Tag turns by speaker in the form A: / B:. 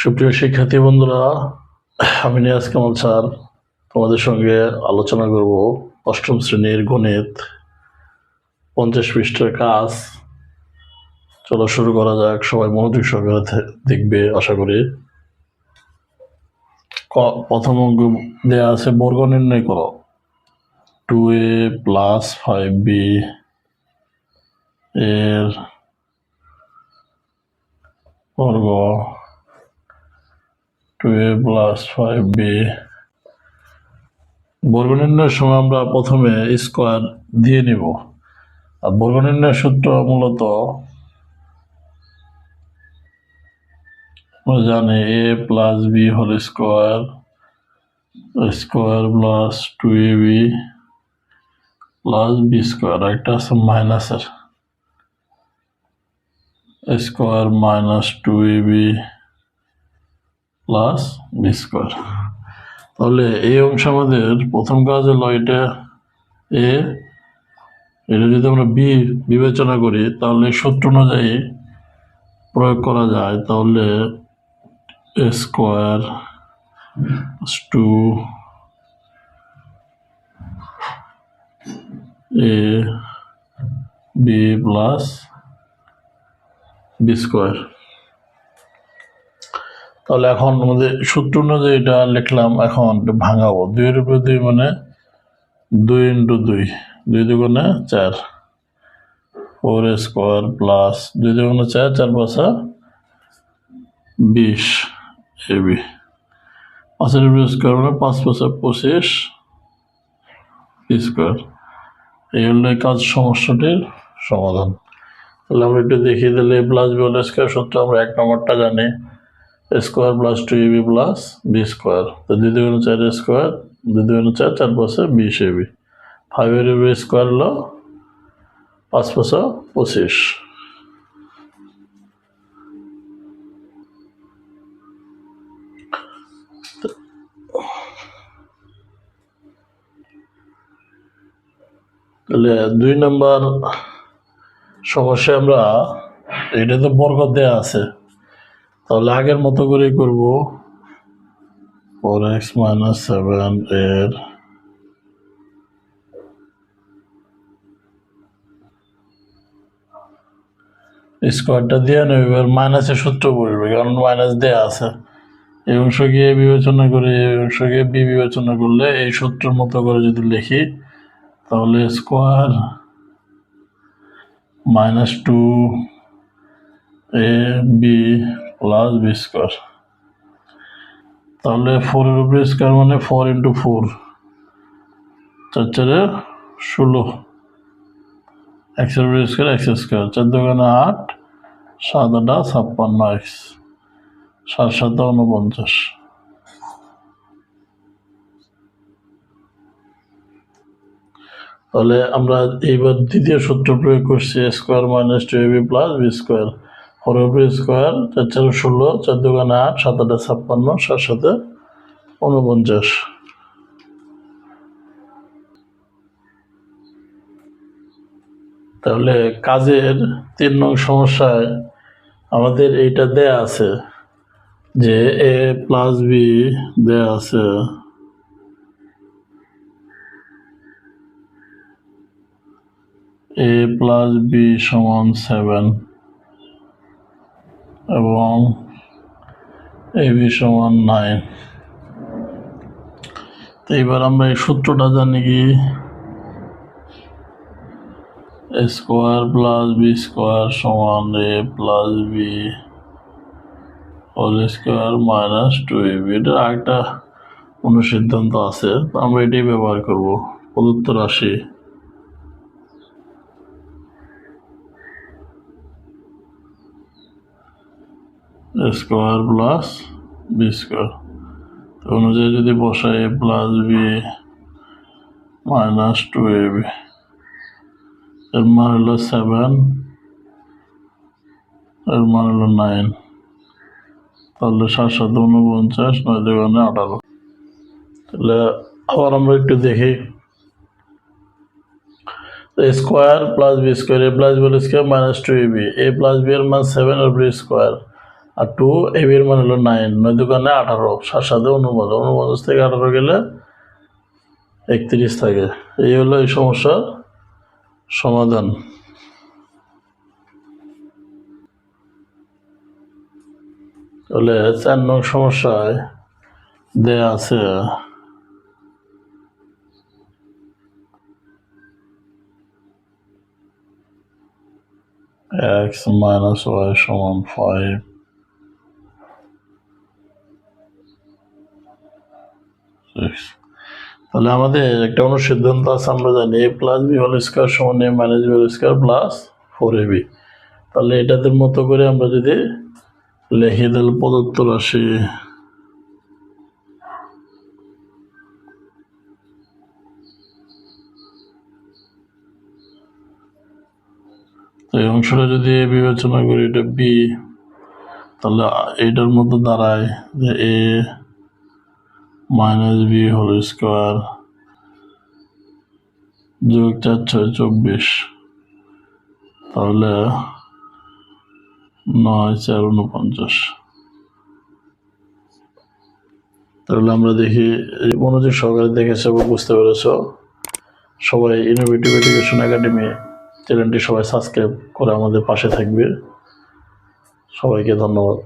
A: সুপ্রিয় শিক্ষার্থী বন্ধুরা, আমি নিয়াজ কামাল স্যার তোমাদের সঙ্গে আলোচনা করব অষ্টম শ্রেণীর গণিত 50 পৃষ্ঠার কাজ। চলো শুরু করা যাক। সবাই মনোযোগ সহকারে দেখবে আশা করি। প্রথম অঙ্ক দেওয়া আছে, বর্গ নির্ণয় করো। 2a + 5b এর বর্গ, 2a + 5b। বর্গ নির্ণয়ের সময় আমরা প্রথমে স্কোয়ার দিয়ে নিব। আর বর্গ নির্ণয়ের সূত্র মূলত আমরা জানি a + b whole square plus 2ab plus B square. একটা আছে মাইনাসের, square minus 2ab plus B square. তাহলে এই অংশ আমাদের প্রথম কাজ হলো এটা এটা যদি আমরা বি বিবেচনা করি তাহলে সূত্র অনুযায়ী প্রয়োগ করা যায়। তাহলে square 2ab plus B square. তাহলে এখন আমাদের সূত্র অনুযায়ী এটা লিখলাম। এখন ভাঙাবো। 2 এর উপরে 2 মানে 2 × 2, 2 দুগুণে 4, 4 স্কোয়ার প্লাস 2 দুগুণে 4, 4 পাঁচা 20 ab। 5 এর উপরে স্কোয়ার মানে 5 পাঁচা 25 স্কোয়ার। এই হলো কাজ সমস্যাটির সমাধান। তাহলে আমরা একটু দেখিয়ে দিলে প্লাস বি হোল স্কোয়ার সূত্র আমরা 1 নম্বরটা জানি, square plus 2ab plus B square. তো 2 দুগুণে 4 স্কোয়ার, 2 দুগুণে 4, 4 পাঁচা 20 ab। 5 এর উপরে স্কোয়ার হলো 5 পাঁচা 25। তাহলে 2 নম্বর সমস্যা আমরা, এটা তো বর্গ দেয়া আছে, তাহলে আগের মতো করে করব। 4x - 7 এর স্কোয়ারটা দিয়ে নেব। এবার মাইনাসের সূত্র বলবে, কারণ মাইনাস দেয়া আছে। এই অংশকে এ বিবেচনা করে এই অংশকে বি বিবেচনা করলে এই সূত্রের মতো করে যদি লিখি তাহলে square -2ab plus B square. তাহলে 4 এর উপরে স্কোয়ার মানে 4 × 4, 4 × 16, x এর উপরে স্কোয়ার x স্কোয়ার, 4 দুগুণে 8, 7 × 8 = 56x, 7 × 7 = 49। তাহলে আমরা এইবার দ্বিতীয় সূত্র প্রয়োগ করছি, square minus 2ab plus B square. 4 এর উপরে স্কোয়ার, 4 × 16, 4 দুগুণে 8, 7 × 8 = 56, 7 × 7 = 49। তাহলে কাজের 3 নং সমস্যায় আমাদের এইটা দেয়া আছে যে a প্লাস বি দেয়া আছে, a প্লাস বি সমান 7 এবং ab সমান 9। তো এবার আমরা এই সূত্রটা জানি কি, স্কোয়ার প্লাস বি স্কোয়ার সমান a plus B whole square minus 2ab। এটা একটা অনুসিদ্ধান্ত আছে, আমরা এটাই ব্যবহার করব। প্রদত্ত রাশি স্কোয়ার প্লাস বি স্কোয়ার অনুযায়ী যদি বসাই a plus B minus 2ab, এর মান হলো 7, এর মান হলো 9। তাহলে 7 × 7 = 49, 9 দুগুণে 18। তাহলে আবার আমরা একটু দেখি, square plus B square, a plus B square minus 2ab, a plus B এর মান 7 এর উপরে স্কোয়ার, আর 2ab এর মান হলো 9, 9 দোকানে 18, 7 সাথে 49, 49 থেকে 18 গেলে 31 থাকে। এই হলো এই সমস্যার সমাধান। তাহলে 4 নং সমস্যায় দেয়া আছে x minus y সমান 5, তাহলে আমাদের একটা অনুসিদ্ধান্ত আছে, আমরা জানি a plus b whole square সমান a minus b whole square plus 4ab। তাহলে এটাদের মতো করে আমরা যদি লিখে দিলে প্রদত্ত রাশি এই অংশটা যদি a বিবেচনা করি, এটা b, তাহলে এটার মতো দাঁড়ায় যে a minus b whole square যোগ 4 6 24, তাহলে 9 4 49। তাহলে আমরা দেখি মনোযোগ সহকারে দেখেছো এবং বুঝতে পেরেছো। সবাই ইনোভেটিভ এডুকেশন একাডেমি চ্যানেলটি সবাই সাবস্ক্রাইব করে আমাদের পাশে থাকবে। সবাইকে ধন্যবাদ।